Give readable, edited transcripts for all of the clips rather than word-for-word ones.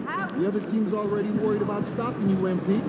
The other team's already worried about stopping you, MP.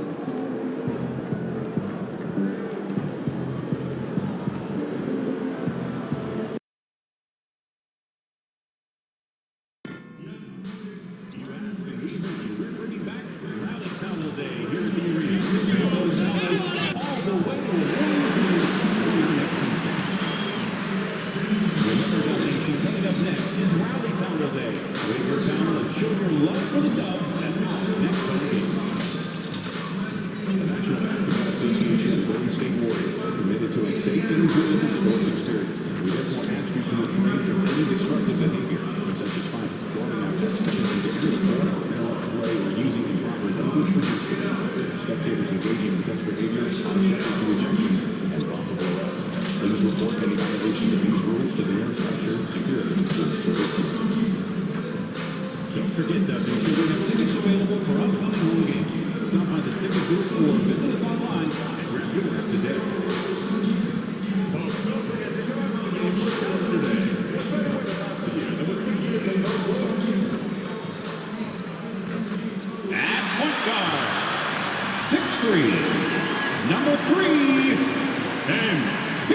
Number 3, MP.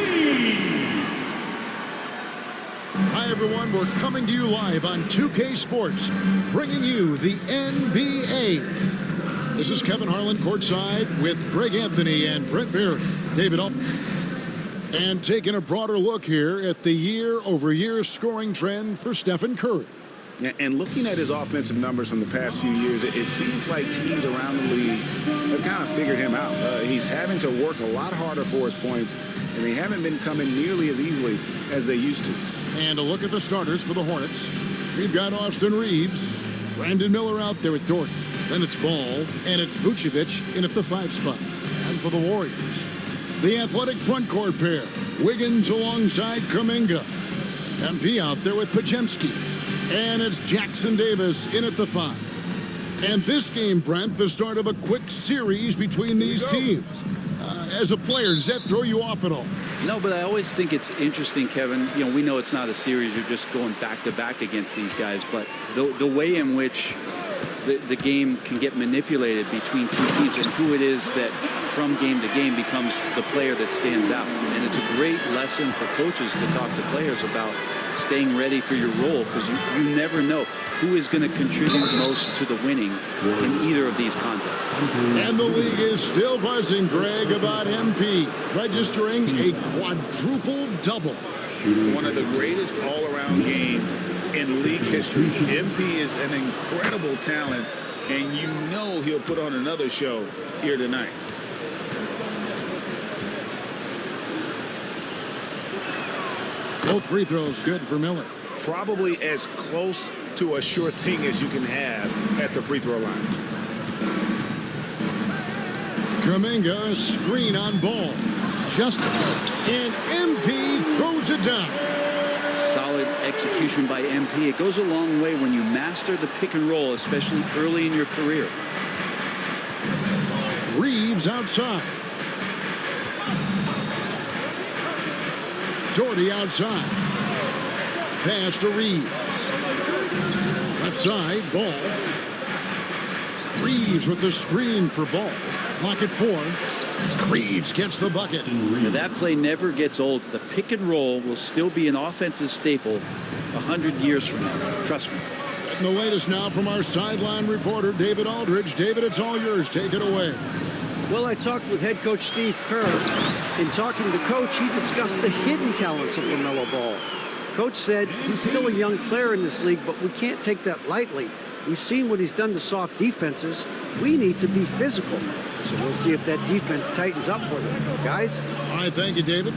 Hi, everyone. We're coming to you live on 2K Sports, bringing you the NBA. This is Kevin Harlan courtside with Greg Anthony and Brent Barry. David Alton. And taking a broader look here at the year-over-year scoring trend for Stephen Curry. And looking at his offensive numbers from the past few years, it seems like teams around the league have kind of figured him out. He's having to work a lot harder for his points, and they haven't been coming nearly as easily as they used to. And a look at the starters for the Hornets. We've got Austin Reeves, Brandon Miller out there at Dort. Then it's Ball, and it's Vucevic in at the 5 spot. And for the Warriors, the athletic front court pair, Wiggins alongside Kuminga. MP out there with Podziemski. And it's Jackson Davis in at the 5. And this game, Brent, the start of a quick series between these teams. As a player, does that throw you off at all? No, but I always think it's interesting, Kevin. You know, we know it's not a series. You're just going back-to-back against these guys. But the way in which the game can get manipulated between two teams and who it is that from game to game becomes the player that stands out. And it's a great lesson for coaches to talk to players about staying ready for your role, because you never know who is going to contribute most to the winning in either of these contests. And the league is still buzzing, Greg, about MP registering a quadruple double. One of the greatest all-around games in league history. MP is an incredible talent, and you know he'll put on another show here tonight. Both free throws good for Miller. Probably as close to a sure thing as you can have at the free throw line. Kuminga, screen on Ball. Justice. And MP throws it down. Solid execution by MP. It goes a long way when you master the pick and roll, especially early in your career. Reeves outside. Doherty outside. Pass to Reeves. Left side, Ball. Reeves with the screen for Ball. Clock at 4. Reeves gets the bucket. Now that play never gets old. The pick and roll will still be an offensive staple 100 years from now. Trust me. And the latest now from our sideline reporter, David Aldridge. David, it's all yours. Take it away. Well, I talked with head coach Steve Kerr. In talking to Coach, he discussed the hidden talents of LaMelo Ball. Coach said he's still a young player in this league, but we can't take that lightly. We've seen what he's done to soft defenses. We need to be physical. So we'll see if that defense tightens up for them. Guys? All right, thank you, David.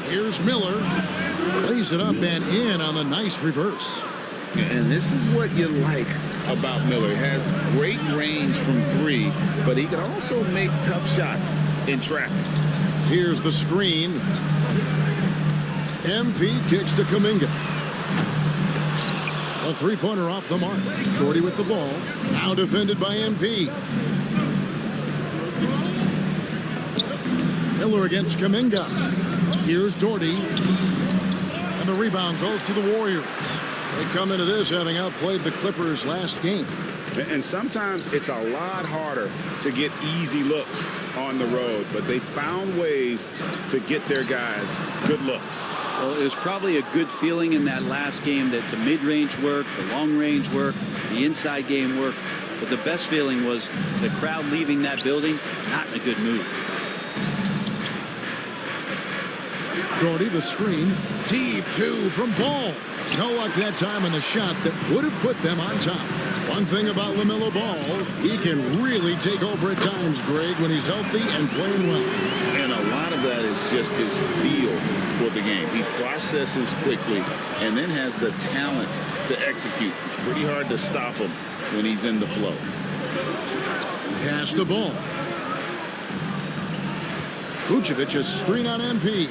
Here's Miller. Lays it up and in on the nice reverse. And this is what you like about Miller. He has great range from 3, but he can also make tough shots in traffic. Here's the screen. MP kicks to Kuminga. A three-pointer off the mark. Doherty with the ball. Now defended by MP. Miller against Kuminga. Here's Doherty. And the rebound goes to the Warriors. They come into this having outplayed the Clippers last game. And sometimes it's a lot harder to get easy looks on the road, but they found ways to get their guys good looks. Well, it was probably a good feeling in that last game that the mid-range worked, the long-range worked, the inside game worked. But the best feeling was the crowd leaving that building not in a good mood. Gordy, the screen. Deep two from Ball. No luck that time on the shot that would have put them on top. One thing about LaMelo Ball, he can really take over at times, Greg, when he's healthy and playing well. And a lot of that is just his feel for the game. He processes quickly and then has the talent to execute. It's pretty hard to stop him when he's in the flow. Pass the ball. Vucevic, a screen on MP.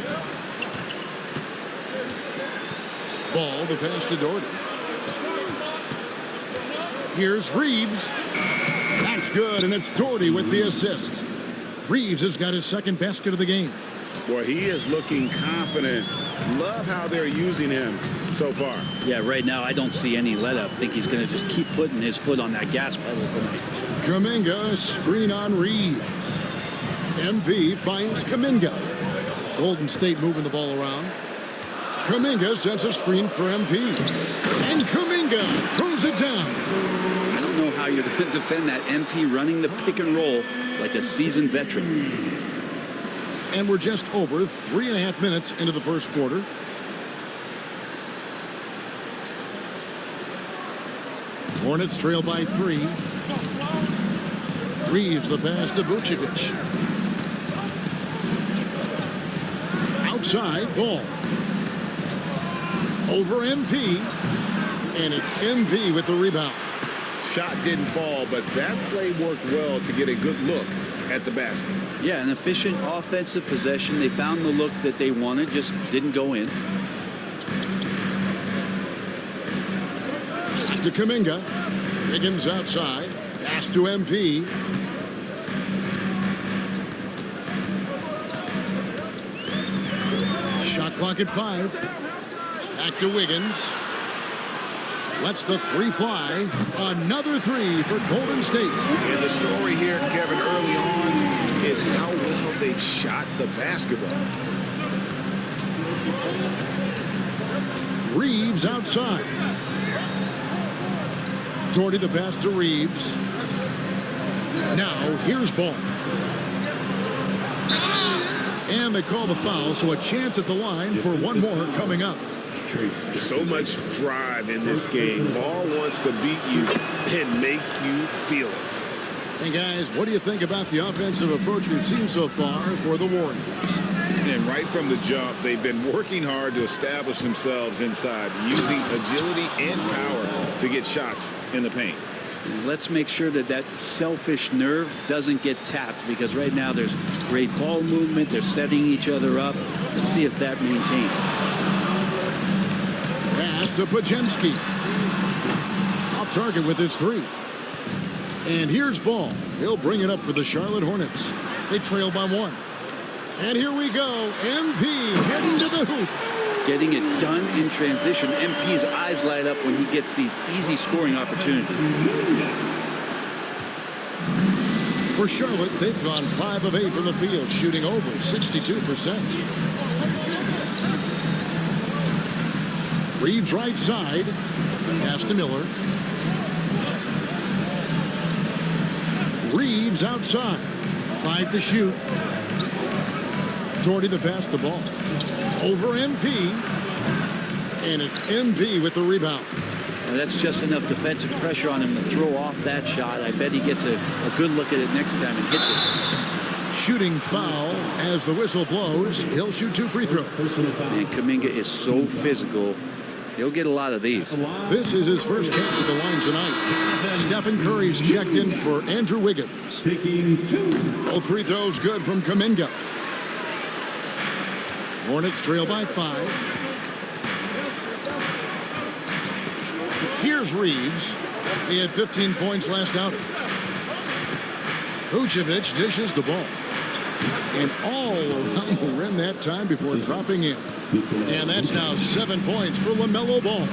Ball, the pass to Doherty. Here's Reeves. That's good, and it's Doherty with the assist. Reeves has got his second basket of the game. Boy, he is looking confident. Love how they're using him so far. Yeah, right now I don't see any let up. I think he's going to just keep putting his foot on that gas pedal tonight. Kuminga, screen on Reeves. MP finds Kuminga. Golden State moving the ball around. Kuminga sets a screen for MP. And Kuminga throws it down. I don't know how you're going to defend that MP running the pick and roll like a seasoned veteran. And we're just over 3.5 minutes into the first quarter. Hornets trail by 3. Reeves the pass to Vucevic. Outside, Ball. Over MP. And it's MP with the rebound. Shot didn't fall, but that play worked well to get a good look at the basket. Yeah, an efficient offensive possession. They found the look that they wanted, just didn't go in. Back to Kuminga. Higgins outside. Pass to MP. Shot clock at 5. Back to Wiggins. Lets the 3 fly. Another 3 for Golden State. And the story here, Kevin, early on is how well they've shot the basketball. Reeves outside. Doherty the pass to Reeves. Now here's Ball. And they call the foul, so a chance at the line for one more coming up. So much drive in this game. Ball wants to beat you and make you feel it. Hey guys, what do you think about the offensive approach we've seen so far for the Warriors? And right from the jump, they've been working hard to establish themselves inside, using agility and power to get shots in the paint. Let's make sure that that selfish nerve doesn't get tapped, because right now there's great ball movement. They're setting each other up. Let's see if that maintains. Pass to Pajemski. Off target with his 3. And here's Ball. He'll bring it up for the Charlotte Hornets. They trail by 1. And here we go. MP heading to the hoop. Getting it done in transition. MP's eyes light up when he gets these easy scoring opportunities. For Charlotte, they've gone 5 of 8 from the field, shooting over 62%. Reeves right side. Pass to Miller. Reeves outside. 5 to shoot. Doherty the pass to Ball. Over MP. And it's MP with the rebound. Now that's just enough defensive pressure on him to throw off that shot. I bet he gets a good look at it next time and hits it. Shooting foul as the whistle blows. He'll shoot 2 free throws. And Kuminga is so physical. He'll get a lot of these. This is his first chance at the line tonight. Stephen Curry's checked in for Andrew Wiggins. Both free throws good from Kuminga. Hornets trail by 5. Here's Reeves. He had 15 points last outing. Vucevic dishes the ball. And all around the rim that time before dropping in. And that's now 7 points for LaMelo Ball.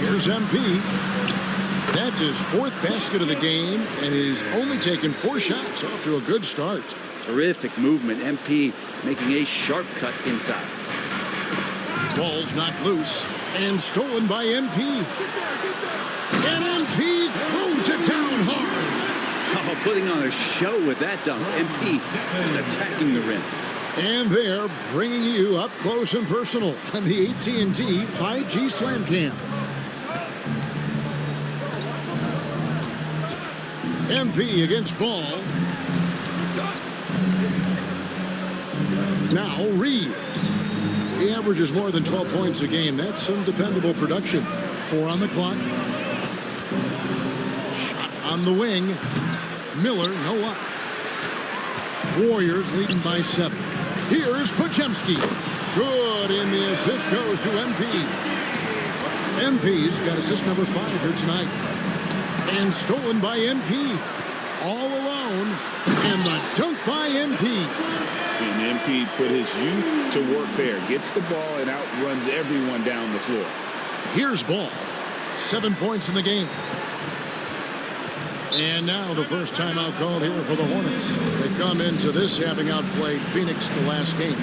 Here's MP. That's his 4th basket of the game, and he's only taken 4 shots. Off to a good start. Terrific movement. MP making a sharp cut inside. Ball's knocked loose and stolen by MP. And MP throws it down hard. Oh, putting on a show with that dunk. MP just attacking the rim. And they're bringing you up close and personal on the AT&T 5G Slam Cam. MP against Ball. Now Reeves. He averages more than 12 points a game. That's some dependable production. 4 on the clock. Shot on the wing. Miller, no luck. Warriors leading by 7. Here's Podziemski. Good, and the assist goes to MP. MP's got assist number 5 here tonight. And stolen by MP. All alone. And the dunk by MP. And MP put his youth to work there. Gets the ball and outruns everyone down the floor. Here's Ball. 7 points in the game. And now the first timeout called here for the Hornets. They come into this having outplayed Phoenix the last game.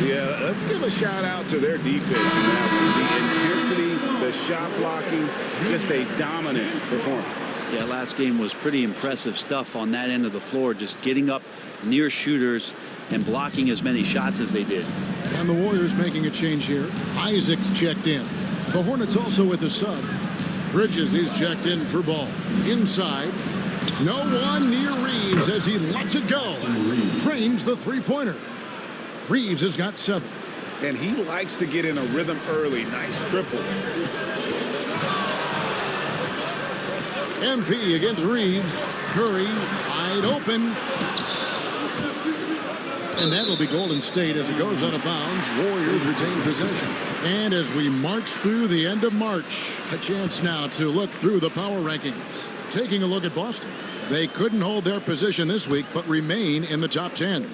Yeah, let's give a shout out to their defense in that one. The intensity, the shot blocking, just a dominant performance. Yeah, last game was pretty impressive stuff on that end of the floor, just getting up near shooters and blocking as many shots as they did. And the Warriors making a change here. Isaac's checked in. The Hornets also with a sub. Bridges is checked in for Ball. Inside. No one near Reeves as he lets it go. Trains the three-pointer. Reeves has got 7. And he likes to get in a rhythm early. Nice triple. MP against Reeves. Curry wide open. And that'll be Golden State as it goes out of bounds. Warriors retain possession. And as we march through the end of March, a chance now to look through the power rankings. Taking a look at Boston. They couldn't hold their position this week, but remain in the top 10.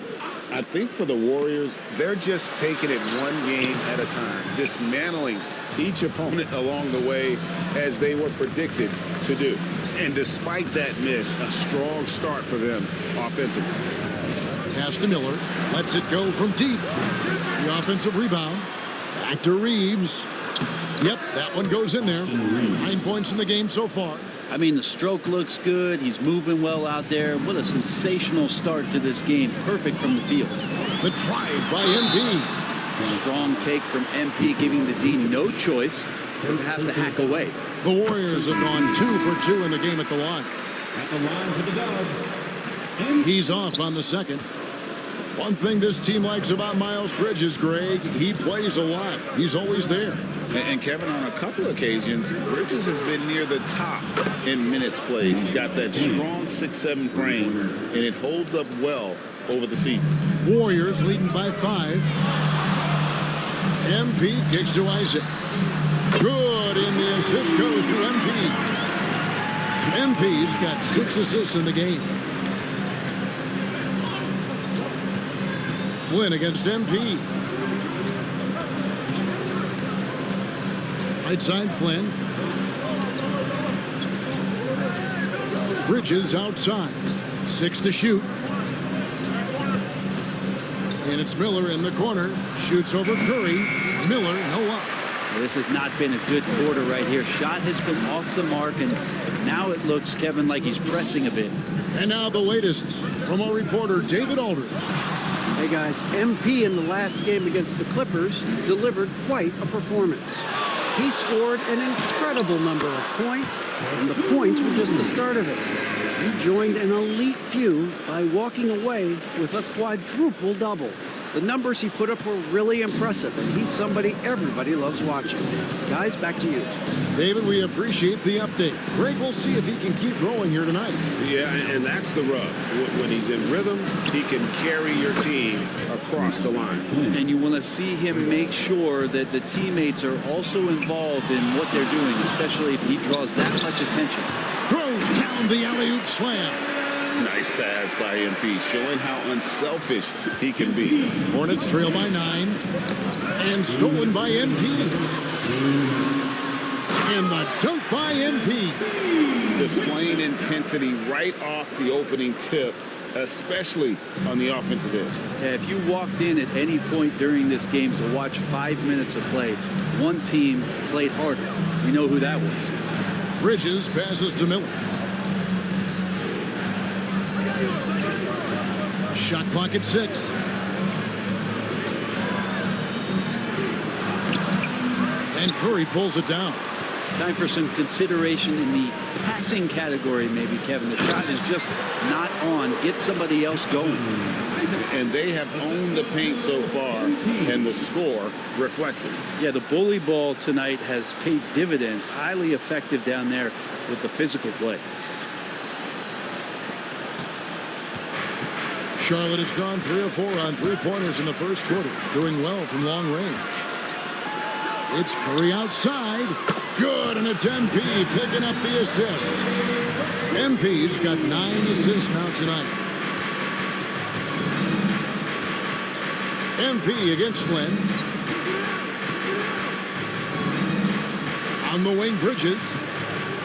I think for the Warriors, they're just taking it one game at a time, dismantling each opponent along the way as they were predicted to do. And despite that miss, a strong start for them offensively. Pass to Miller. Lets it go from deep. The offensive rebound. Back to Reeves. Yep, that one goes in there. 9 points in the game so far. I mean, the stroke looks good. He's moving well out there. What a sensational start to this game. Perfect from the field. The drive by MP. Strong take from MP, giving the D no choice but to have to hack away. The Warriors have gone 2 for 2 in the game at the line. At the line for the Dubs. He's off on the second. One thing this team likes about Miles Bridges, Greg, he plays a lot. He's always there. And Kevin, on a couple of occasions, Bridges has been near the top in minutes played. He's got that strong 6'7" frame, and it holds up well over the season. Warriors leading by 5. MP kicks to Isaac. Good, and the assist goes to MP. MP's got 6 assists in the game. Flynn against MP. Right side, Flynn. Bridges outside. 6 to shoot. And it's Miller in the corner. Shoots over Curry. Miller, no luck. This has not been a good quarter right here. Shot has been off the mark, and now it looks, Kevin, like he's pressing a bit. And now the latest from our reporter, David Aldridge. Hey guys, MP in the last game against the Clippers delivered quite a performance. He scored an incredible number of points, and the points were just the start of it. He joined an elite few by walking away with a quadruple double. The numbers he put up were really impressive, and he's somebody everybody loves watching. Guys, back to you. David, we appreciate the update. Greg, we'll see if he can keep growing here tonight. Yeah, and that's the rub. When he's in rhythm, he can carry your team across the line. And you want to see him make sure that the teammates are also involved in what they're doing, especially if he draws that much attention. Throws down the alley-oop slam. Nice pass by MP, showing how unselfish he can be. Hornets trail by 9. And stolen by MP. And the dunk by MP. Displaying intensity right off the opening tip, especially on the offensive end. Yeah, if you walked in at any point during this game to watch 5 minutes of play, one team played harder. We know who that was. Bridges passes to Miller. Shot clock at 6. And Curry pulls it down. Time for some consideration in the passing category, maybe, Kevin. The shot is just not on. Get somebody else going. And they have owned the paint so far, and the score reflects it. Yeah, the bully ball tonight has paid dividends. Highly effective down there with the physical play. Charlotte has gone 3 of 4 on 3-pointers in the first quarter, doing well from long range. It's Curry outside. Good, and it's MP picking up the assist. MP's got 9 assists now tonight. MP against Flynn. On the wing, Bridges.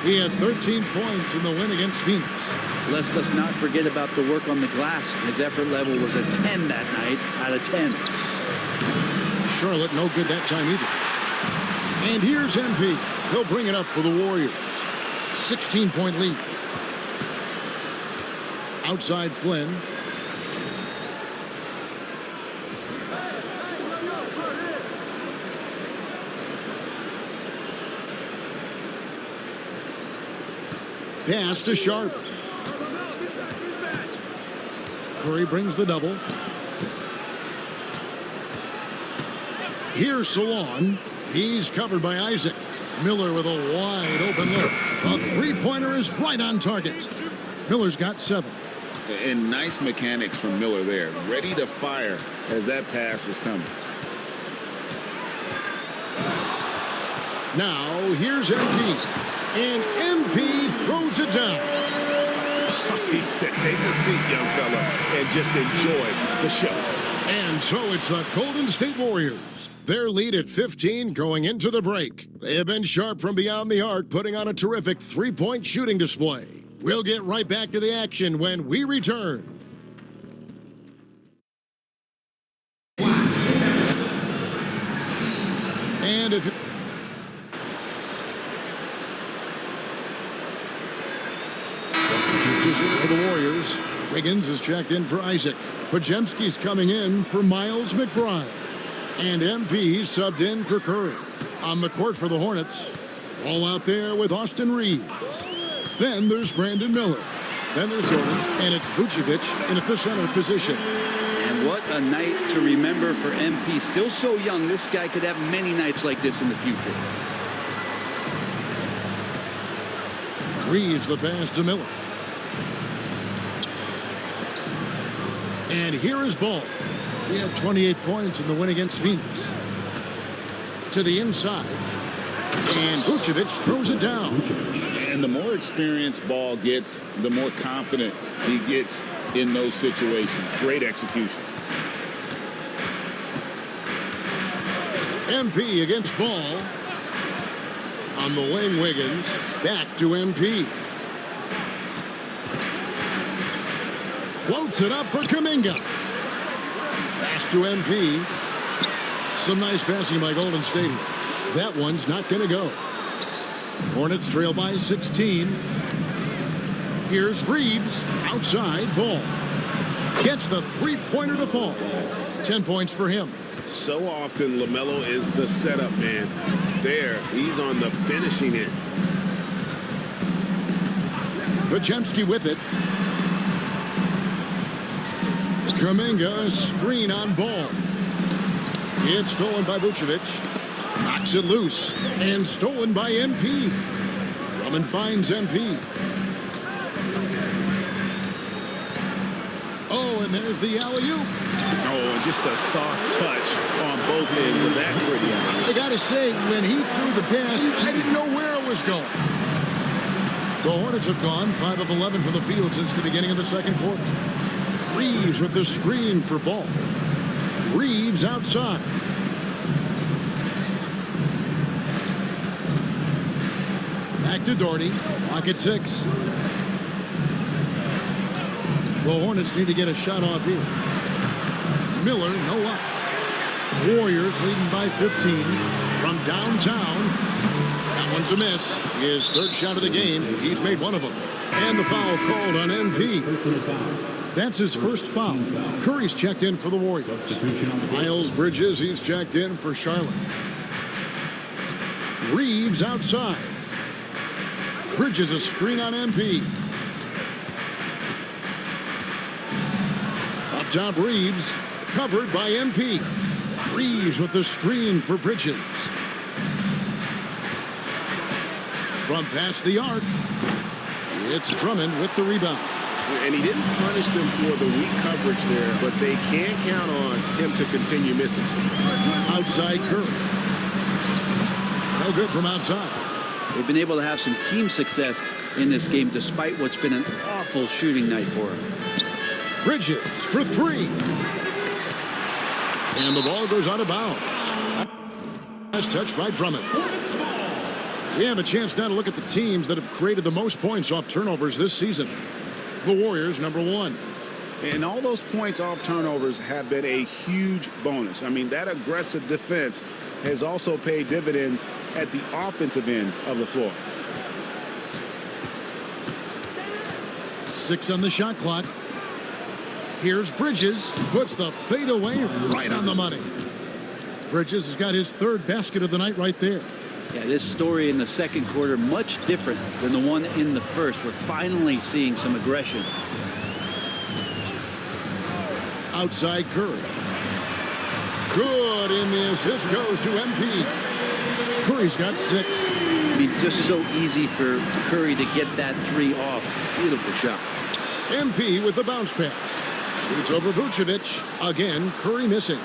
He had 13 points in the win against Phoenix. Let's just not forget about the work on the glass. His effort level was a 10 that night out of 10. Charlotte no good that time either. And here's MP. He'll bring it up for the Warriors. 16-point lead. Outside Flynn. Pass to Sharp. Curry brings the double. Here's Salon. He's covered by Isaac. Miller with a wide open look. A three-pointer is right on target. Miller's got 7. And nice mechanics from Miller there. Ready to fire as that pass was coming. Now, here's MP. And MP throws it down. He said, take a seat, young fella, and just enjoy the show. And so it's the Golden State Warriors. Their lead at 15 going into the break. They have been sharp from beyond the arc, putting on a terrific 3-point shooting display. We'll get right back to the action when we return. And if is in for the Warriors. Wiggins is checked in for Isaac. Pajemski's coming in for Miles McBride. And MP subbed in for Curry. On the court for the Hornets. All out there with Austin Reeves. Then there's Brandon Miller. Then there's Jordan. And it's Vucevic in at the center position. And what a night to remember for MP. Still so young, this guy could have many nights like this in the future. Reeves the pass to Miller. And here is Ball. He had 28 points in the win against Phoenix. To the inside. And Vucevic throws it down. And the more experience Ball gets, the more confident he gets in those situations. Great execution. MP against Ball. On the wing, Wiggins. Back to MP. Floats it up for Kuminga. Pass to MP. Some nice passing by Golden State. That one's not going to go. Hornets trail by 16. Here's Reeves. Outside, Ball. Gets the three-pointer to fall. 10 points for him. So often, LaMelo is the setup man. There, he's on the finishing end. Pajemski with it. Kuminga, screen on Ball. It's stolen by Vucevic. Knocks it loose. And stolen by MP. Drummond finds MP. Oh, and there's the alley-oop. Oh, just a soft touch on both ends of that pretty alley. I gotta say, when he threw the pass, I didn't know where it was going. The Hornets have gone 5 of 11 from the field since the beginning of the second quarter. Reeves with the screen for Ball. Reeves outside. Back to Doherty. Lock at 6. The Hornets need to get a shot off here. Miller, no luck. Warriors leading by 15 from downtown. That one's a miss. His third shot of the game. He's made one of them. And the foul called on MP. That's his first foul. Curry's checked in for the Warriors. Miles Bridges, he's checked in for Charlotte. Reeves outside. Bridges a screen on MP. Up top, Reeves. Covered by MP. Reeves with the screen for Bridges. From past the arc, it's Drummond with the rebound. And he didn't punish them for the weak coverage there, but they can count on him to continue missing. Outside Curry. No good from outside. They've been able to have some team success in this game despite what's been an awful shooting night for him. Bridges for 3. And the ball goes out of bounds. Last touch by Drummond. We have a chance now to look at the teams that have created the most points off turnovers this season. The Warriors, number 1. And all those points off turnovers have been a huge bonus. I mean, that aggressive defense has also paid dividends at the offensive end of the floor. 6 on the shot clock. Here's Bridges. Puts the fadeaway right on the money. Bridges has got his third basket of the night right there. Yeah, this story in the second quarter, much different than the one in the first. We're finally seeing some aggression. Outside Curry. Good, and the assist goes to MP. Curry's got 6. I mean, just so easy for Curry to get that 3 off. Beautiful shot. MP with the bounce pass. Shoots over Vucevic. Again, Curry missing.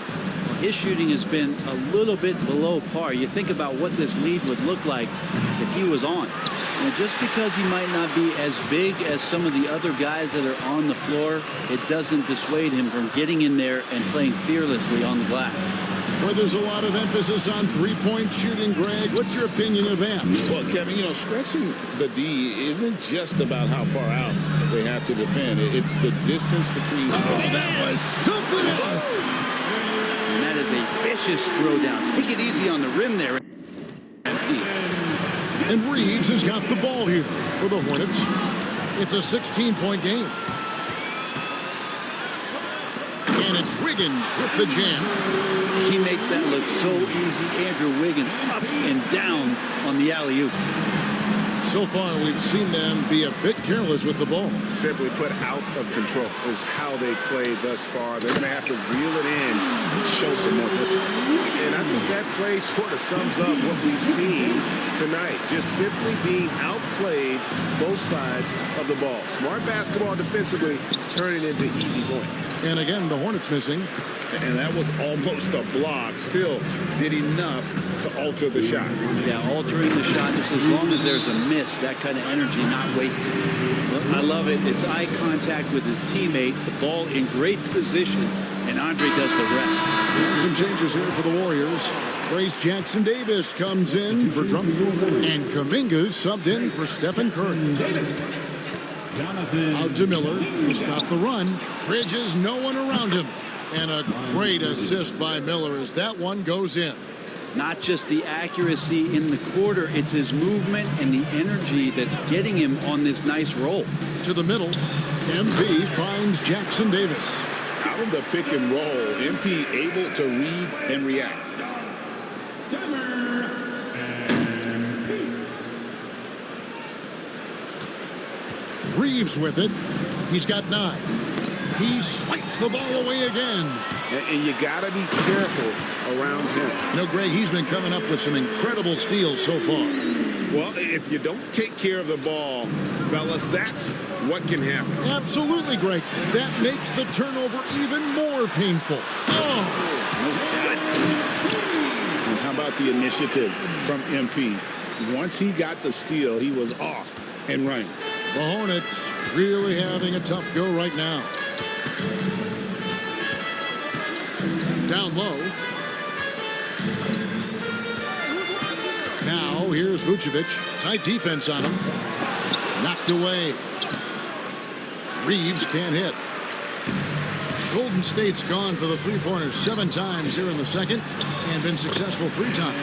His shooting has been a little bit below par. You think about what this lead would look like if he was on. And just because he might not be as big as some of the other guys that are on the floor, it doesn't dissuade him from getting in there and playing fearlessly on the glass. Where there's a lot of emphasis on three-point shooting, Greg. What's your opinion of that? Well, Kevin, you know, stretching the D isn't just about how far out they have to defend. It's the distance between... Oh, that was something else! And that is a vicious throwdown. Take it easy on the rim there. And Reeves has got the ball here for the Hornets. It's a 16-point game. And it's Wiggins with the jam. He makes that look so easy. Andrew Wiggins up and down on the alley-oop. So far, we've seen them be a bit careless with the ball. Simply put, out of control is how they played thus far. They're going to have to reel it in and show some more discipline. And I think that play sort of sums up what we've seen tonight. Just simply being outplayed both sides of the ball. Smart basketball defensively turning into easy points. And again, the Hornets missing. And that was almost a block. Still did enough to alter the shot. Yeah, altering the shot just as long as there's a miss, that kind of energy not wasted. I love it. It's eye contact with his teammate, the ball in great position, and Andre does the rest. Some changes here for the Warriors. Trace Jackson-Davis comes in for Drummond. And Kuminga's subbed in for Stephen Curry. Out to Miller to stop the run. Bridges, no one around him. And a great assist by Miller as that one goes in. Not just the accuracy in the quarter, it's his movement and the energy that's getting him on this nice roll. To the middle, MP finds Jackson-Davis. Out of the pick and roll, MP able to read and react. Reeves with it. He's got 9. He swipes the ball away again. And you got to be careful around him. You know, Greg, he's been coming up with some incredible steals so far. Well, if you don't take care of the ball, fellas, that's what can happen. Absolutely, Greg. That makes the turnover even more painful. Oh! And how about the initiative from MP? Once he got the steal, he was off and running. The Hornets really having a tough go right now. Down low. Now, here's Here's Vucevic. Tight defense on him. Knocked away. Reeves can't hit. Golden State's gone for the three-pointers 7 times here in the second and been successful 3 times.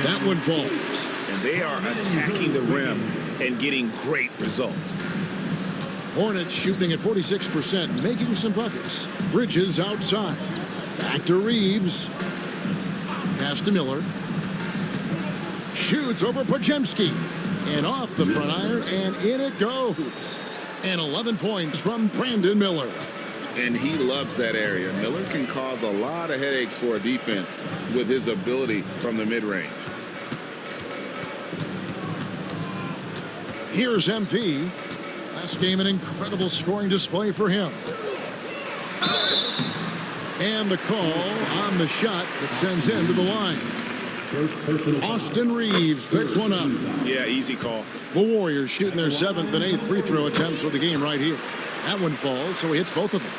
That one falls. And they are attacking the rim and getting great results. Hornets shooting at 46%, making some buckets. Bridges outside. Back to Reeves. Pass to Miller. Shoots over Podziemski. And off the front iron, and in it goes. And 11 points from Brandon Miller. And he loves that area. Miller can cause a lot of headaches for a defense with his ability from the mid-range. Here's MP. Last game, an incredible scoring display for him. And the call on the shot that sends him to the line. Austin Reeves picks one up. Yeah, easy call. The Warriors shooting their 7th and 8th free throw attempts for the game right here. That one falls, so he hits both of them.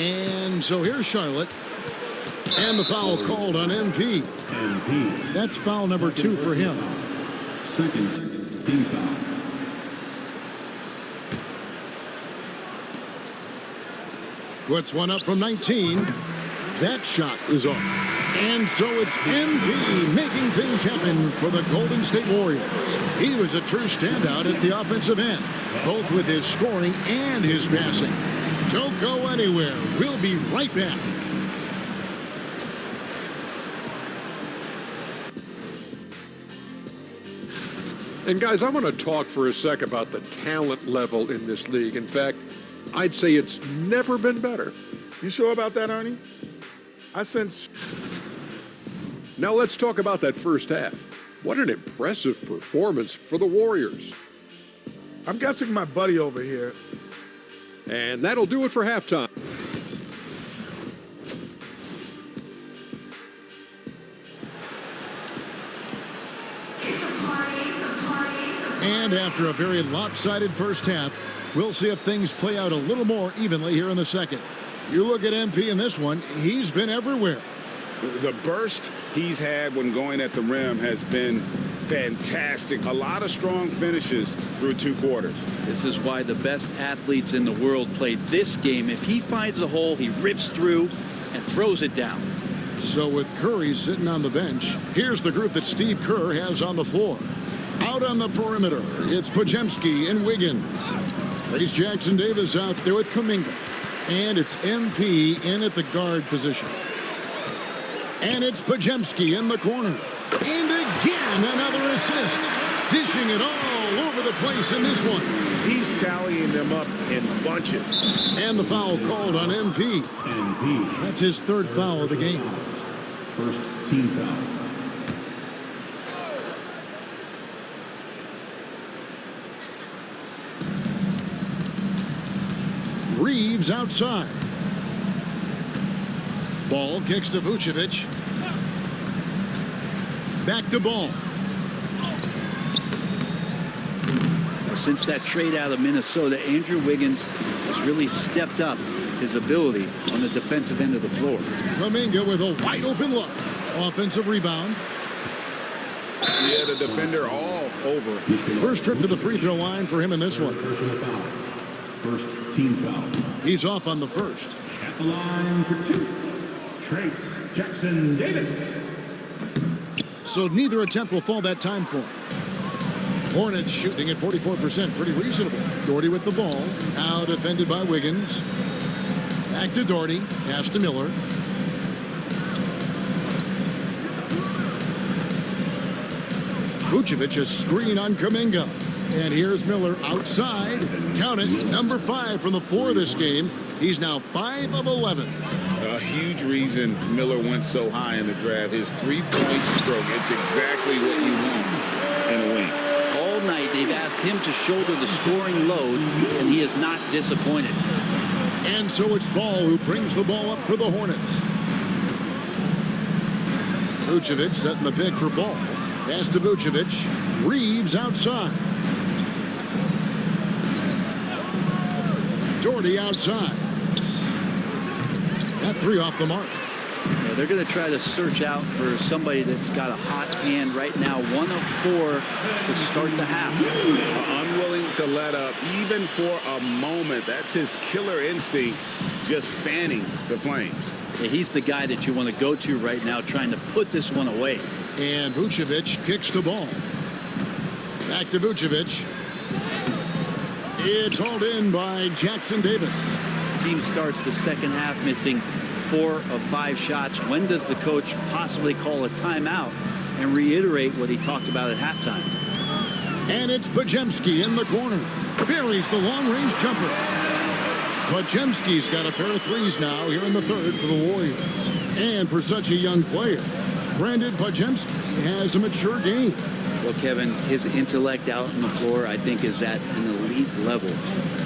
And so here's Charlotte. And the foul called on MP. That's foul number 2 for him. Second team foul. Puts one up from 19. That shot is off. And so it's MP making things happen for the Golden State Warriors. He was a true standout at the offensive end, both with his scoring and his passing. Don't go anywhere. We'll be right back. And guys, I want to talk for a sec about the talent level in this league. In fact, I'd say it's never been better. You sure about that, Ernie? I sense... Now let's talk about that first half. What an impressive performance for the Warriors. I'm guessing my buddy over here. And that'll do it for halftime. And after a very lopsided first half, we'll see if things play out a little more evenly here in the second. You look at MP in this one, he's been everywhere. The burst he's had when going at the rim has been fantastic. A lot of strong finishes through 2 quarters. This is why the best athletes in the world played this game. If he finds a hole, he rips through and throws it down. So with Curry sitting on the bench, here's the group that Steve Kerr has on the floor. Out on the perimeter, it's Podziemski and Wiggins. Trace Jackson-Davis out there with Kuminga. And it's MP in at the guard position. And it's Podziemski in the corner. And again, another assist. Dishing it all over the place in this one. He's tallying them up in bunches. And the foul called on MP. MP. That's his 3rd foul of the game. First team foul. Reeves outside. Ball kicks to Vucevic. Back to Ball. Since that trade out of Minnesota, Andrew Wiggins has really stepped up his ability on the defensive end of the floor. Kuminga with a wide open look. Offensive rebound. Yeah, the defender all over. First trip to the free throw line for him in this one. Personal foul. First team foul. He's off on the first. At the line for 2. Trace Jackson-Davis. So neither attempt will fall that time for him. Hornets shooting at 44%, pretty reasonable. Doherty with the ball. Now defended by Wiggins. Back to Doherty. Pass to Miller. Vucevic a screen on Kuminga. And here's Miller outside. Count it, number 5 from the floor this game. He's now 5 of 11. A huge reason Miller went so high in the draft. His 3-point stroke. It's exactly what you want in a wing. All night, they've asked him to shoulder the scoring load, and he is not disappointed. And so it's Ball who brings the ball up for the Hornets. Vucevic setting the pick for Ball. Pass to Vucevic. Reeves outside. Doherty outside. That 3 off the mark. Yeah, they're going to try to search out for somebody that's got a hot hand right now. 1 of 4 to start the half. Unwilling to let up even for a moment. That's his killer instinct, just fanning the flames. Yeah, he's the guy that you want to go to right now, trying to put this one away. And Vucevic kicks the ball. Back to Vucevic. It's hauled in by Jackson Davis. Team starts the second half missing 4 of 5 shots. When does the coach possibly call a timeout and reiterate what he talked about at halftime? And it's Podziemski in the corner. Buries the long-range jumper. Podziemski's got a pair of threes now here in the third for the Warriors. And for such a young player, Brandon Podziemski has a mature game. Well, Kevin, his intellect out on the floor, I think, is at an elite level.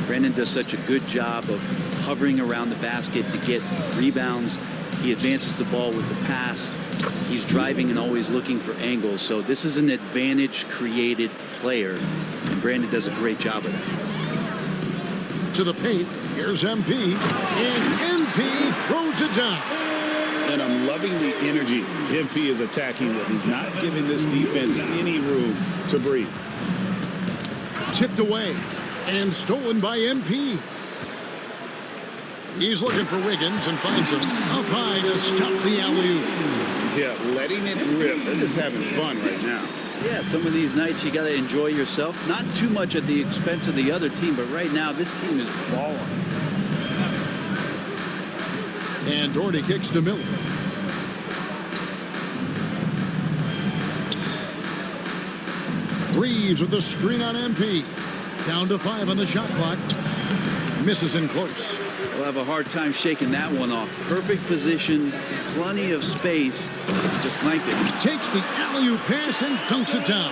Brandon does such a good job of hovering around the basket to get rebounds. He advances the ball with the pass. He's driving and always looking for angles. So this is an advantage-created player, and Brandon does a great job of that. To the paint, here's MP, and MP throws it down. And I'm loving the energy MP is attacking with. He's not giving this defense any room to breathe. Tipped away and stolen by MP. He's looking for Wiggins and finds him up high to stuff the alley-oop. Yeah, letting it rip. They're just having fun right now. Yeah, some of these nights you got to enjoy yourself. Not too much at the expense of the other team, but right now this team is balling. And Doherty kicks to Miller. Reeves with the screen on MP. Down to 5 on the shot clock. Misses in close. We'll have a hard time shaking that one off. Perfect position, plenty of space. Just clanked it. Takes the alley-oop pass and dunks it down.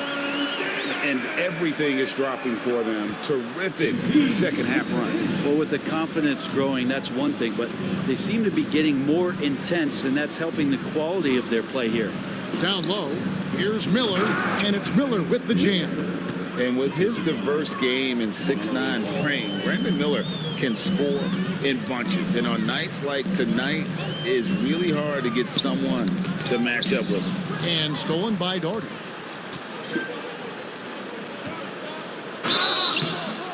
And everything is dropping for them. Terrific second half run. Well, with the confidence growing, that's one thing, but they seem to be getting more intense, and that's helping the quality of their play here. Down low, here's Miller, and it's Miller with the jam. And with his diverse game and 6'9" frame, Brandon Miller can score in bunches. And on nights like tonight, it's really hard to get someone to match up with him. And stolen by Doherty.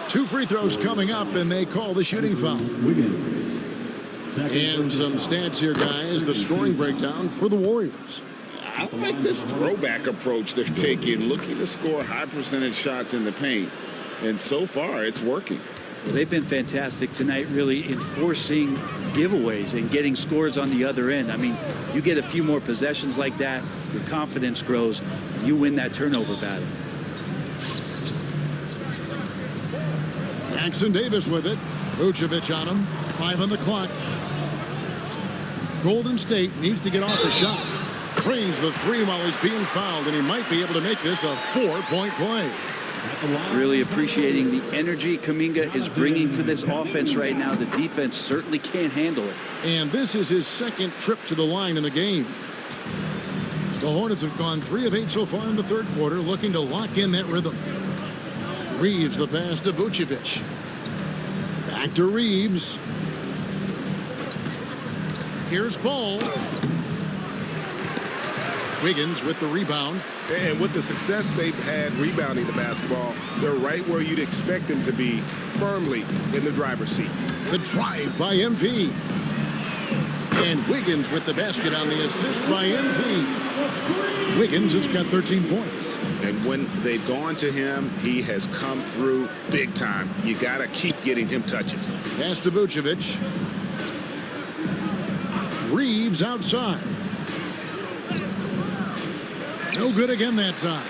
2 free throws coming up, and they call the shooting foul. And some stats here, guys. The scoring breakdown for the Warriors. I like this throwback approach they're taking, looking to score high percentage shots in the paint. And so far, it's working. Well, they've been fantastic tonight, really enforcing giveaways and getting scores on the other end. I mean, you get a few more possessions like that, your confidence grows, and you win that turnover battle. Jackson Davis with it. Vucevic on him. 5 on the clock. Golden State needs to get off the shot. Drains the 3 while he's being fouled, and he might be able to make this a 4-point play. Really appreciating the energy Kuminga is bringing to this offense right now. The defense certainly can't handle it. And this is his second trip to the line in the game. The Hornets have gone 3 of 8 so far in the third quarter, looking to lock in that rhythm. Reeves the pass to Vucevic. Back to Reeves. Here's Ball. Wiggins with the rebound. And with the success they've had rebounding the basketball, they're right where you'd expect them to be, firmly in the driver's seat. The drive by MP. And Wiggins with the basket on the assist by MP. Wiggins has got 13 points. And when they've gone to him, he has come through big time. You got to keep getting him touches. Pass to Vucevic. Reeves outside. No good again that time.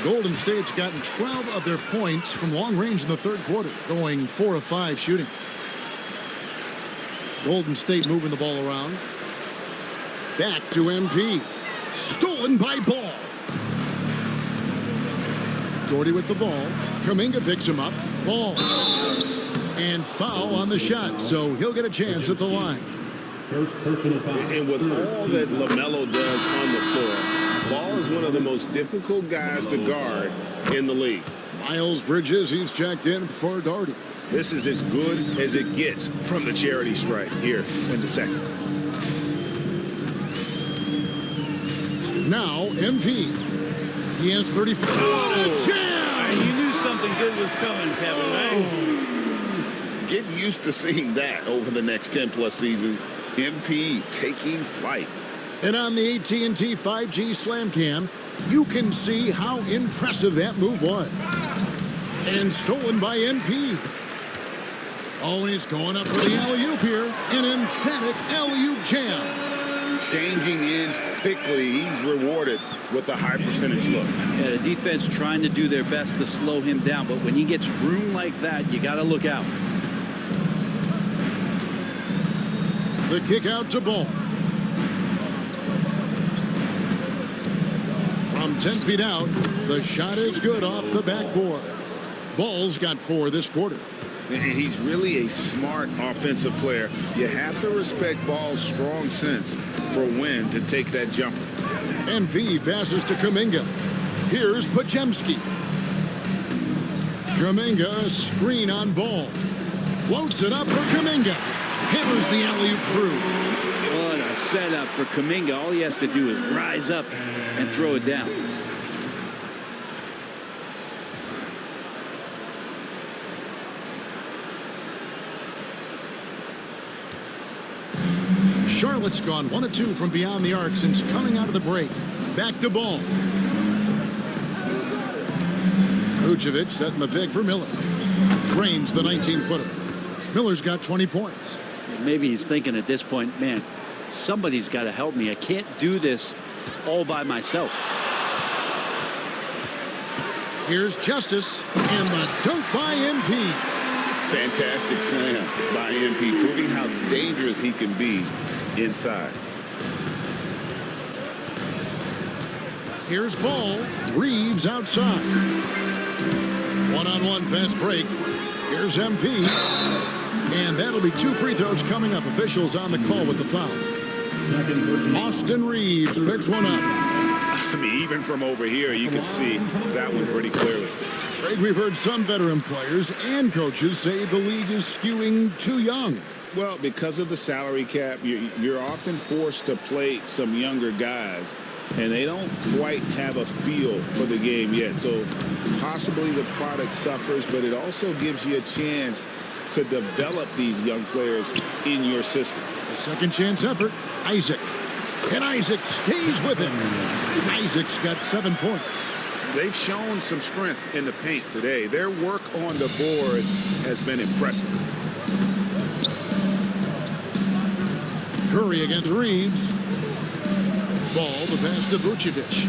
Golden State's gotten 12 of their points from long range in the third quarter, going 4 of 5 shooting. Golden State moving the ball around. Back to MP. Stolen by Ball. Doherty with the ball. Kuminga picks him up. Ball. And foul on the shot, so he'll get a chance at the line. First personal foul. And with all that LaMelo does on the floor, Ball is one of the most difficult guys to guard in the league. Miles Bridges, he's checked in for Doherty. This is as good as it gets from the charity stripe here in the second. Now, MP. He has 34. You knew something good was coming, Kevin, right? Get used to seeing that over the next 10-plus seasons. MP taking flight. And on the AT&T 5G Slam Cam, you can see how impressive that move was. And stolen by MP. Always going up for the alley-oop here. An emphatic alley-oop jam. Changing ends quickly. He's rewarded with a high percentage look. Yeah, the defense trying to do their best to slow him down, but when he gets room like that, you got to look out. The kick out to Ball. From 10 feet out, the shot is good off the backboard. Ball's got 4 this quarter. And he's really a smart offensive player. You have to respect Ball's strong sense for when to take that jumper. MP passes to Kuminga. Here's Pajemski. Kuminga, a screen on Ball. Floats it up for Kuminga. Hammers the alley-oop through. What a setup for Kuminga. All he has to do is rise up and throw it down. Charlotte's gone 1 of 2 from beyond the arc since coming out of the break. Back to Ball. Vucevic setting the big for Miller. Drains the 19-footer. Miller's got 20 points. Maybe he's thinking at this point, man, somebody's got to help me. I can't do this all by myself. Here's Justice and the dunk by MP. Fantastic slam by MP, proving how dangerous he can be inside. Here's Ball. Reeves outside. One-on-one fast break. Here's MP. And that'll be 2 free throws coming up. Officials on the call with the foul. Austin Reeves picks one up. I mean, even from over here, you can see that one pretty clearly. Greg, we've heard some veteran players and coaches say the league is skewing too young. Well, because of the salary cap, you're often forced to play some younger guys, and they don't quite have a feel for the game yet. So possibly the product suffers, but it also gives you a chance to develop these young players in your system. A second chance effort, Isaac. And Isaac stays with him. Isaac's got 7 points. They've shown some strength in the paint today. Their work on the boards has been impressive. Curry against Reeves. Ball the pass to Vucevic.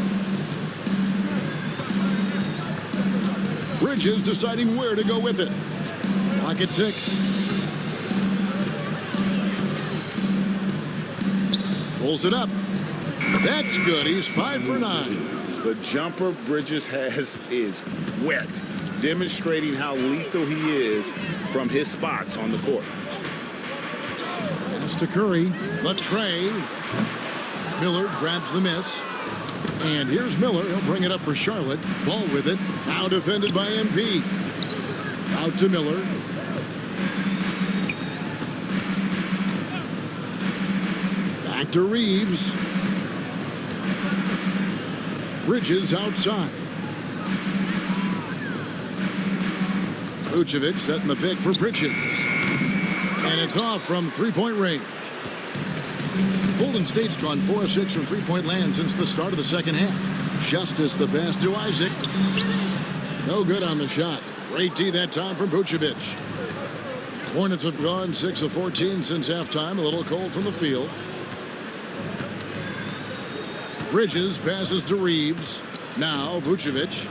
Bridges deciding where to go with it. Clock at 6. Pulls it up. That's good. He's 5 for 9. The jumper Bridges has is wet, demonstrating how lethal he is from his spots on the court. Pass to Curry. The tray. Miller grabs the miss. And here's Miller. He'll bring it up for Charlotte. Ball with it. Now defended by MP. Out to Miller. Back to Reeves. Bridges outside. Vucevic setting the pick for Bridges. And it's off from three-point range. Golden State's gone 4 of 6 from three-point land since the start of the second half. Justice the pass to Isaac. No good on the shot. Great D that time from Vucevic. Hornets have gone 6 of 14 since halftime. A little cold from the field. Bridges passes to Reeves. Now Vucevic.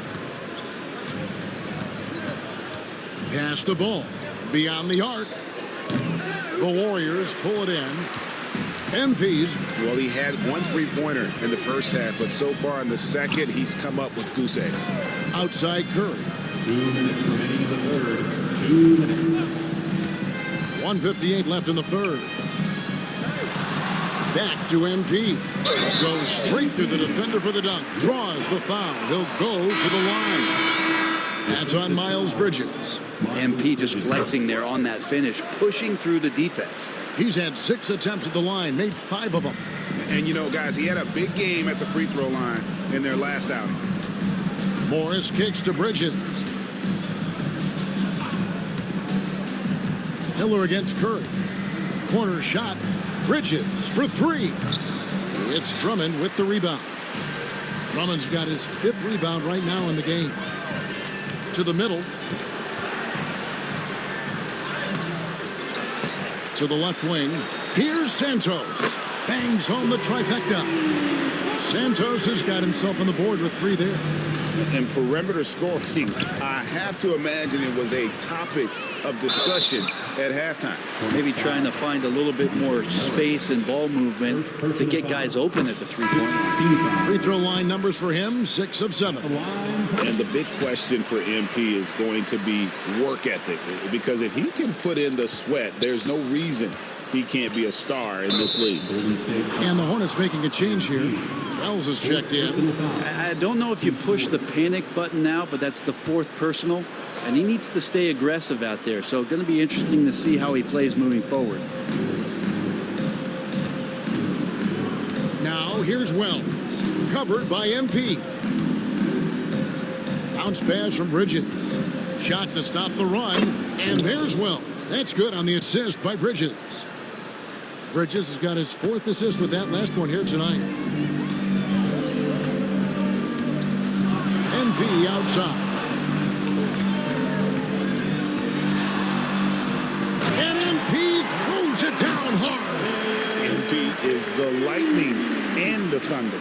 Pass the ball. Beyond the arc. The Warriors pull it in. MP's. Well, he had 1 3-pointer in the first half, but so far in the second, he's come up with goose eggs. Outside Curry. 2 minutes remaining in the third. 2 minutes. 1:58 left in the third. Back to MP. Goes straight through the defender for the dunk. Draws the foul. He'll go to the line. That's on Miles Bridges. MP just flexing there on that finish, pushing through the defense. He's had 6 attempts at the line, made 5 of them. And, you know, guys, he had a big game at the free throw line in their last outing. Morris kicks to Bridges. Miller against Curry. Corner shot. Bridges for three. It's Drummond with the rebound. Drummond's got his 5th rebound right now in the game. To the middle. To the left wing. Here's Santos. Bangs home the trifecta. Santos has got himself on the board with 3 there. And perimeter scoring, I have to imagine it was a topic of discussion at halftime. Maybe trying to find a little bit more space and ball movement to get guys open at the three-point line. Free throw line numbers for him, 6 of 7. And the big question for MP is going to be work ethic. Because if he can put in the sweat, there's no reason he can't be a star in this league. And the Hornets making a change here. Wells is checked in. I don't know if you push the panic button now, but that's the 4th personal, and he needs to stay aggressive out there. So going to be interesting to see how he plays moving forward. Now here's Wells, covered by MP. Bounce pass from Bridges. Shot to stop the run, and there's Wells. That's good on the assist by Bridges. Bridges has got his 4th assist with that last one here tonight. MP outside. And MP throws it down hard. MP is the lightning and the thunder.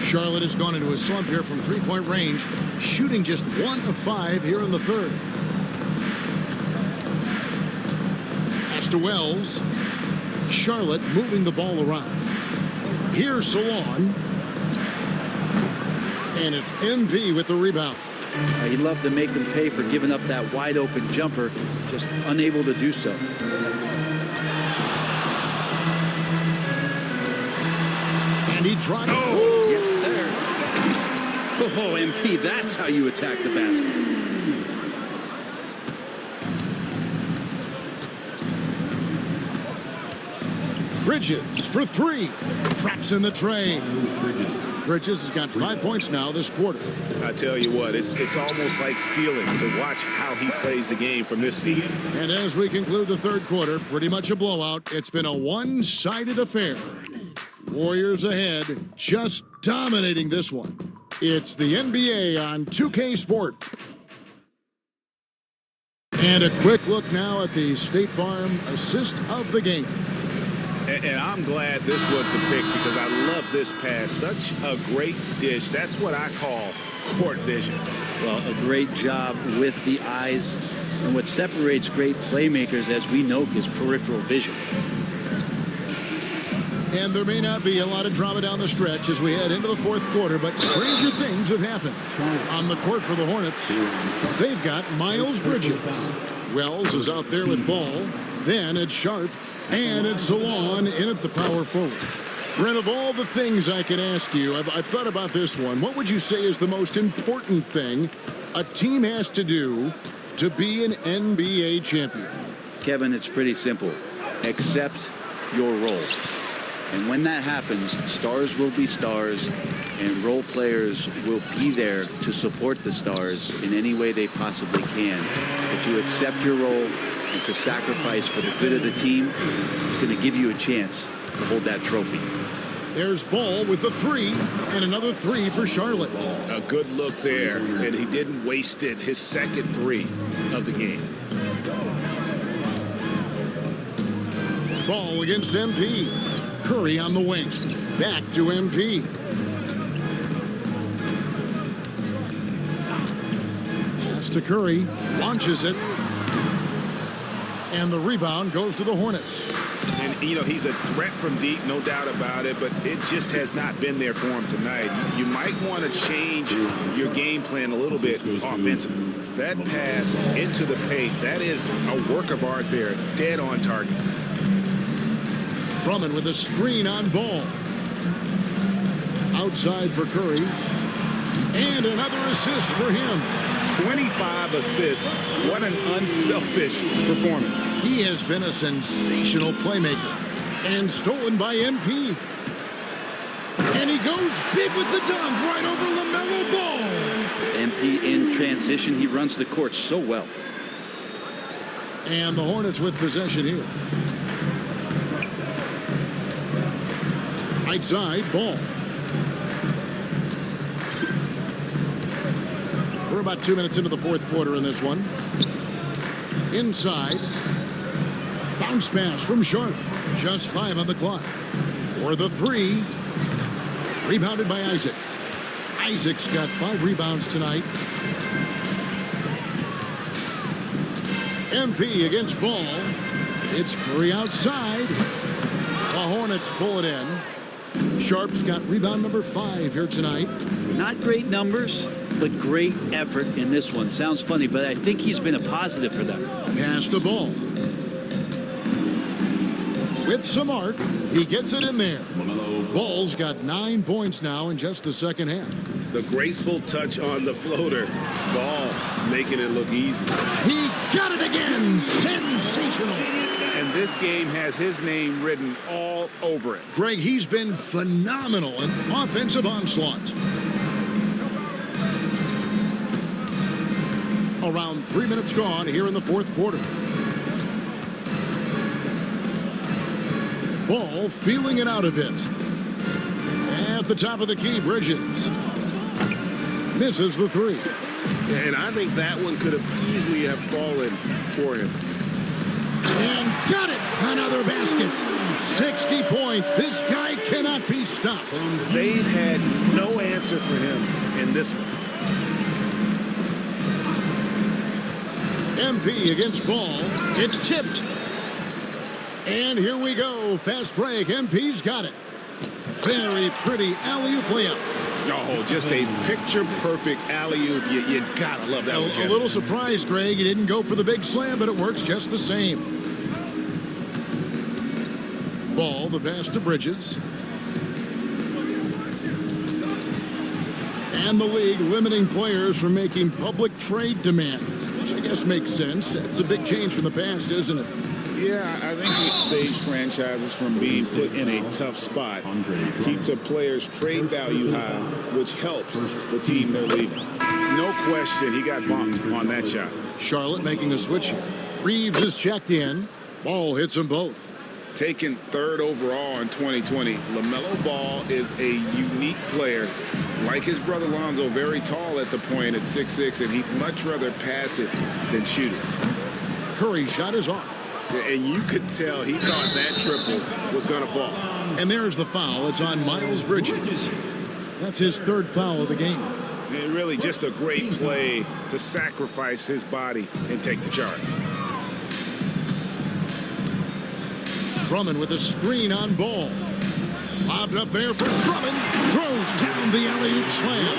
Charlotte has gone into a slump here from 3-point range, shooting just 1 of 5 here in the 3rd. Pass to Wells. Charlotte moving the ball around. Here's Salon. And it's MP with the rebound. He'd love to make them pay for giving up that wide open jumper, just unable to do so. And he tried. Oh, yes, sir. Oh, MP, that's how you attack the basket. Bridges for 3. Traps in the tray. Bridges has got 5 points now this quarter. I tell you what, it's almost like stealing to watch how he plays the game from this seat. And as we conclude the 3rd quarter, pretty much a blowout. It's been a one-sided affair. Warriors ahead, just dominating this one. It's the NBA on 2K Sport. And a quick look now at the State Farm assist of the game. And I'm glad this was the pick because I love this pass. Such a great dish. That's what I call court vision. Well, a great job with the eyes. And what separates great playmakers, as we know, is peripheral vision. And there may not be a lot of drama down the stretch as we head into the 4th quarter, but stranger things have happened. On the court for the Hornets, they've got Miles Bridges. Wells is out there with ball. Then it's Sharp. And it's Salon in at the power forward. Brent, of all the things I could ask you, I've thought about this one. What would you say is the most important thing a team has to do to be an NBA champion? Kevin, it's pretty simple. Accept your role. And when that happens, stars will be stars, and role players will be there to support the stars in any way they possibly can. But you accept your role and to sacrifice for the good of the team, it's going to give you a chance to hold that trophy. There's Ball with the 3, and another 3 for Charlotte. A good look there, and he didn't waste it. His 2nd 3 of the game. Ball against MP. Curry on the wing. Back to MP. Pass to Curry. Launches it. And the rebound goes to the Hornets. And, you know, he's a threat from deep, no doubt about it, but it just has not been there for him tonight. You might want to change your game plan a little bit offensively. That pass into the paint, that is a work of art there, dead on target. Drummond with a screen on Ball. Outside for Curry. And another assist for him. 25 assists. What an unselfish performance. He has been a sensational playmaker. And stolen by MP. And he goes big with the dunk right over LaMelo Ball. MP in transition. He runs the court so well. And the Hornets with possession here. Right side, Ball. We're about 2 minutes into the fourth quarter in this one. Inside. Bounce pass from Sharp. Just 5 on the clock. For the 3. Rebounded by Isaac. Isaac's got 5 rebounds tonight. MP against Ball. It's Curry outside. The Hornets pull it in. Sharp's got rebound number 5 here tonight. Not great numbers, but great effort in this one. Sounds funny, but I think he's been a positive for them. Pass the ball. With some arc, he gets it in there. Ball's got 9 points now in just the second half. The graceful touch on the floater. Ball making it look easy. He got it again. Sensational. And this game has his name written all over it. Greg, he's been phenomenal in offensive onslaught. Around 3 minutes gone here in the fourth quarter. Ball feeling it out a bit. At the top of the key, Bridges. Misses the 3. And I think that one could have easily have fallen for him. And got it. Another basket. 60 points. This guy cannot be stopped. They've had no answer for him in this one. MP against Ball. It's tipped. And here we go. Fast break. MP's got it. Very pretty alley-oop layup. Oh, just a picture-perfect alley-oop. You gotta love that one. A little surprised, Greg. He didn't go for the big slam, but it works just the same. Ball, the pass to Bridges. And the league limiting players from making public trade demands, which I guess makes sense. That's a big change from the past, isn't it? Yeah, I think it saves franchises from being put in a tough spot. Keeps a player's trade value high, which helps the team they're leaving. No question, he got bumped on that shot. Charlotte making a switch here. Reeves is checked in. Ball hits them both. Taken 3rd overall in 2020, LaMelo Ball is a unique player. Like his brother Lonzo, very tall at the point at 6'6", and he'd much rather pass it than shoot it. Curry's shot is off. And you could tell he thought that triple was going to fall. And there's the foul. It's on Miles Bridges. That's his 3rd foul of the game. And really just a great play to sacrifice his body and take the charge. Drummond with a screen on Ball. Lobbed up there for Drummond. Throws down the alley-oop slam.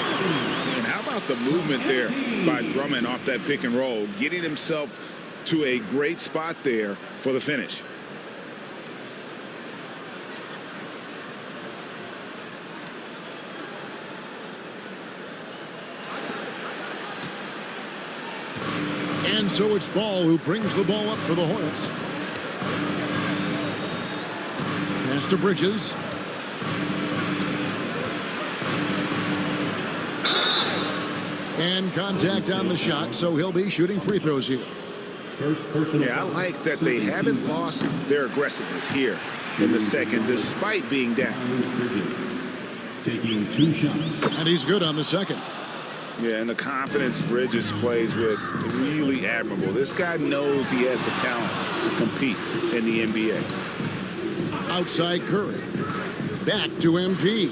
And how about the movement there by Drummond off that pick and roll, getting himself to a great spot there for the finish. And so it's Ball who brings the ball up for the Hornets. Pass to Bridges. And contact on the shot, so he'll be shooting free throws here. Yeah, I like that they haven't lost their aggressiveness here in the second, despite being down. Taking 2 shots. And he's good on the second. Yeah, and the confidence Bridges plays with, really admirable. This guy knows he has the talent to compete in the NBA. Outside Curry. Back to MP.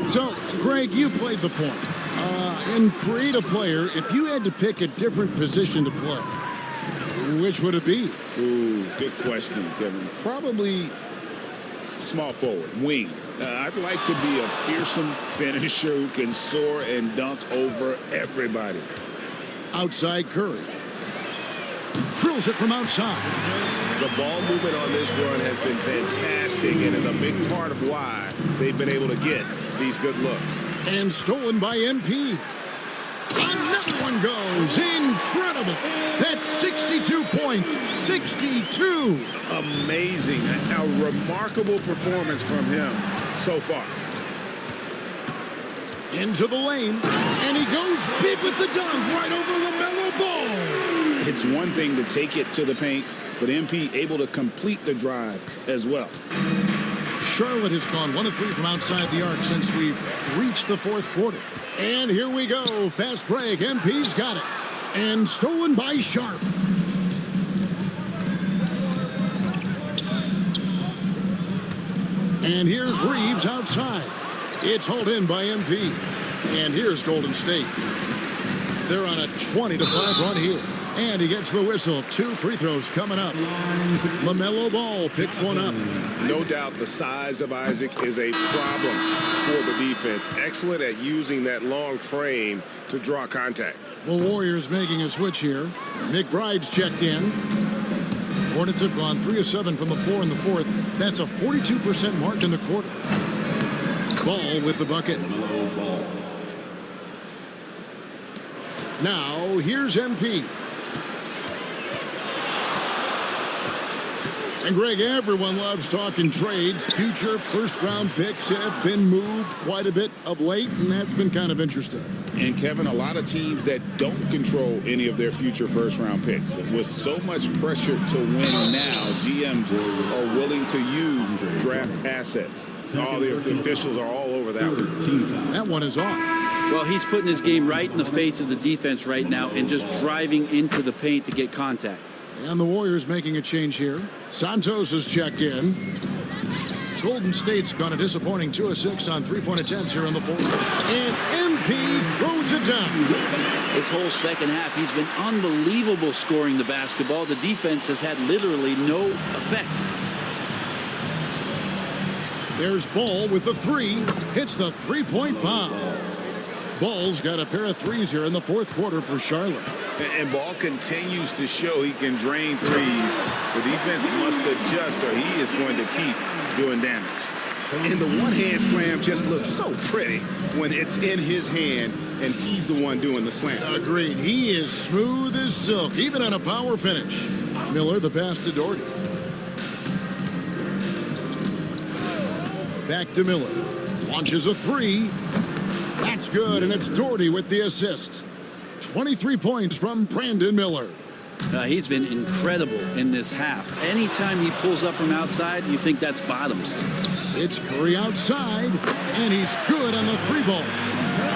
So, Greg, you played the point. In create a player, if you had to pick a different position to play, which would it be? Ooh, good question, Kevin. Probably small forward, wing. I'd like to be a fearsome finisher who can soar and dunk over everybody. Outside Curry. Drills it from outside. The ball movement on this run has been fantastic and is a big part of why they've been able to get these good looks. And stolen by MP. Another one goes. Incredible. That's 62 points. 62. Amazing. A remarkable performance from him so far. Into the lane. And he goes big with the dunk right over LaMelo Ball. It's one thing to take it to the paint, but MP able to complete the drive as well. Charlotte has gone 1 of 3 from outside the arc since we've reached the fourth quarter. And here we go. Fast break. MP's got it. And stolen by Sharp. And here's Reeves outside. It's hauled in by MP. And here's Golden State. They're on a 20-5 run here. And he gets the whistle. 2 free throws coming up. LaMelo Ball picks one up. No doubt the size of Isaac is a problem for the defense. Excellent at using that long frame to draw contact. The Warriors making a switch here. McBride's checked in. Hornets have gone 3 of 7 from the floor in the fourth. That's a 42% mark in the quarter. Ball with the bucket. Now, here's MP. And Greg, everyone loves talking trades. Future first-round picks have been moved quite a bit of late, and that's been kind of interesting. And Kevin, a lot of teams that don't control any of their future first-round picks. With so much pressure to win now, GMs are willing to use draft assets. All the officials are all over that one. That one is off. Well, he's putting his game right in the face of the defense right now and just driving into the paint to get contact. And the Warriors making a change here. Santos has checked in. Golden State's gone a disappointing 2 of 6 on three-point attempts here in the fourth. And MP throws it down. This whole second half, he's been unbelievable scoring the basketball. The defense has had literally no effect. There's Ball with the 3. Hits the three-point bomb. Ball's got a pair of threes here in the fourth quarter for Charlotte. And Ball continues to show he can drain threes. The defense must adjust or he is going to keep doing damage. And the one-hand slam just looks so pretty when it's in his hand and he's the one doing the slam. Agreed. He is smooth as silk, even on a power finish. Miller, the pass to Doherty. Back to Miller. Launches a 3. That's good, and it's Doherty with the assist. 23 points from Brandon Miller. He's been incredible in this half. Anytime he pulls up from outside, you think that's bottoms. It's Curry outside, and he's good on the 3-ball.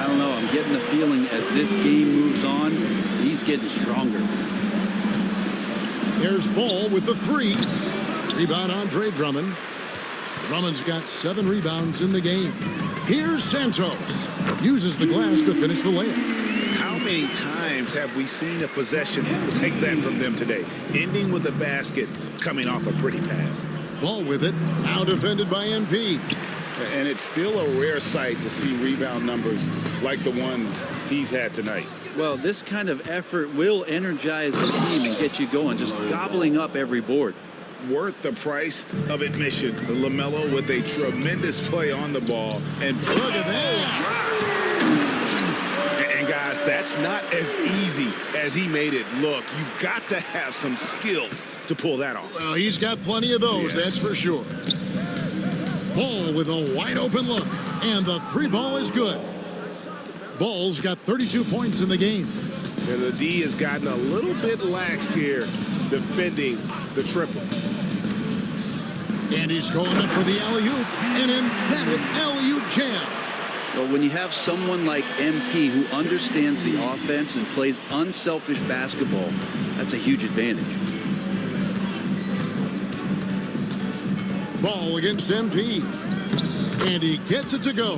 I don't know. I'm getting the feeling as this game moves on, he's getting stronger. There's Ball with the 3. Rebound Andre Drummond. Drummond's got 7 rebounds in the game. Here's Santos. Uses the glass to finish the layup. How many times have we seen a possession like that from them today? Ending with a basket, coming off a pretty pass. Ball with it. Now defended by MP. And it's still a rare sight to see rebound numbers like the ones he's had tonight. Well, this kind of effort will energize the team and get you going, just gobbling up every board. Worth the price of admission. LaMelo with a tremendous play on the ball. And look at that. And guys, that's not as easy as he made it look. You've got to have some skills to pull that off. Well, he's got plenty of those, that's for sure. Ball with a wide open look. And the 3-ball is good. Ball's got 32 points in the game. And the D has gotten a little bit laxed here defending the triple. And he's going up for the alley-oop, an emphatic alley-oop jam. Well, when you have someone like MP who understands the offense and plays unselfish basketball, that's a huge advantage. Ball against MP. And he gets it to go.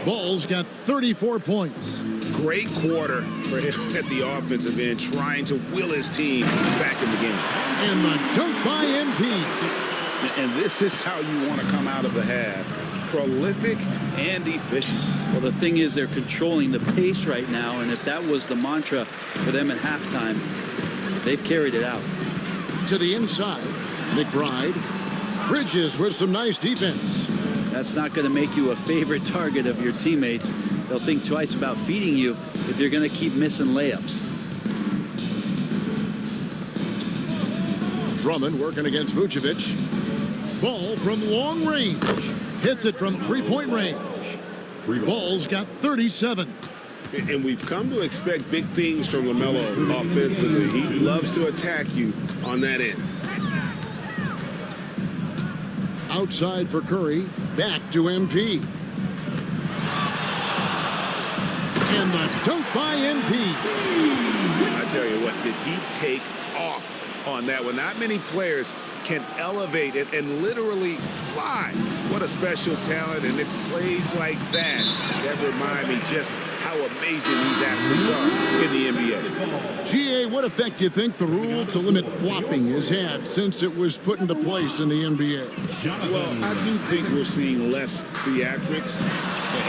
Ball's got 34 points. Great quarter for him at the offensive end, trying to will his team back in the game. And the dunk by MP. And this is how you want to come out of the half. Prolific and efficient. Well, the thing is, they're controlling the pace right now, and if that was the mantra for them at halftime, they've carried it out. To the inside, McBride. Bridges with some nice defense. That's not going to make you a favorite target of your teammates. They'll think twice about feeding you if you're going to keep missing layups. Drummond working against Vucevic. Ball from long range. Hits it from three-point range. Ball's got 37. And we've come to expect big things from LaMelo offensively. He loves to attack you on that end. Outside for Curry. Back to MP. And the dunk by MP. I tell you what, did he take off on that one? Not many players can elevate it and literally fly. What a special talent, and it's plays like that remind me just how amazing these athletes are in the NBA. GA, what effect do you think the rule to limit flopping has had since it was put into place in the NBA? Well, I do think we're seeing less theatrics,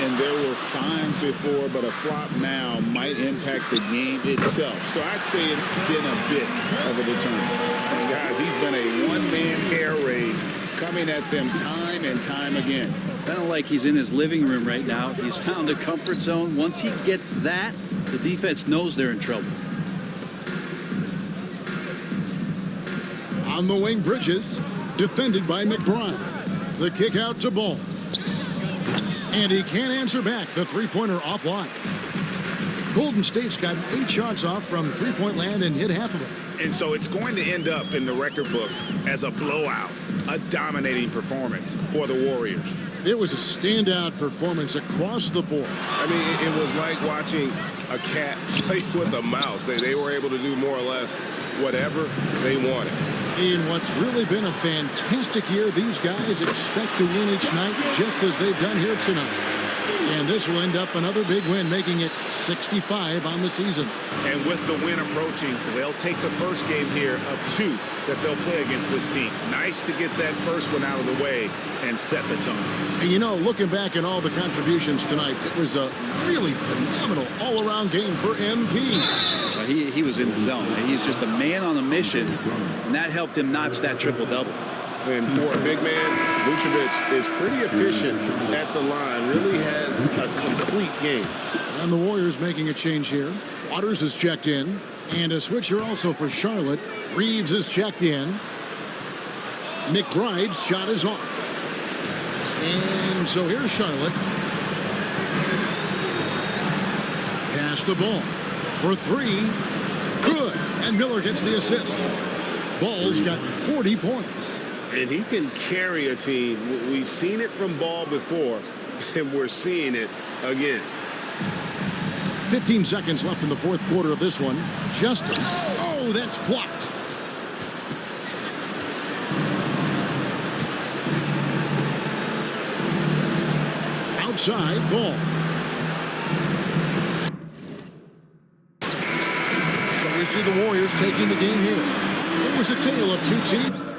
and there were fines before, but a flop now might impact the game itself. So I'd say it's been a bit of a deterrent. And guys, he's been a one-man air raid coming at them time and time again. Kind of like he's in his living room right now. He's found a comfort zone. Once he gets that, the defense knows they're in trouble. On the wing, Bridges, defended by McBride. The kick out to Ball. And he can't answer back. The three-pointer offline. Golden State's got 8 shots off from three-point land and hit half of them. And so it's going to end up in the record books as a blowout, a dominating performance for the Warriors. It was a standout performance across the board. I mean, it was like watching a cat play with a mouse. They were able to do more or less whatever they wanted. In what's really been a fantastic year, these guys expect to win each night just as they've done here tonight. And this will end up another big win, making it 65 on the season. And with the win approaching, they'll take the first game here of 2 that they'll play against this team. Nice to get that first one out of the way and set the tone. And you know, looking back at all the contributions tonight, it was a really phenomenal all-around game for MP. He was in the zone. He's just a man on a mission, and that helped him notch that triple-double. And for a big man, Vucevic is pretty efficient at the line, really has a complete game. And the Warriors making a change here. Waters is checked in. And a switcher also for Charlotte. Reeves is checked in. McBride's shot is off. And so here's Charlotte. Pass the ball for 3. Good. And Miller gets the assist. Ball's got 40 points. And he can carry a team. We've seen it from Ball before, and we're seeing it again. 15 seconds left in the fourth quarter of this one. Justice. Oh, that's blocked. Outside, Ball. So we see the Warriors taking the game here. It was a tale of 2 teams.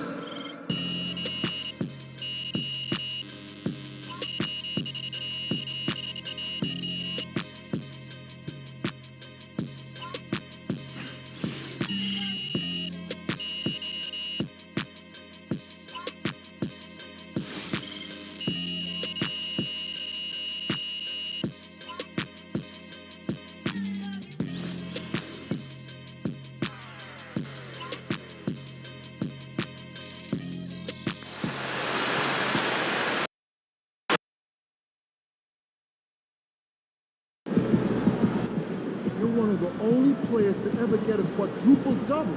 You're one of the only players to ever get a quadruple-double.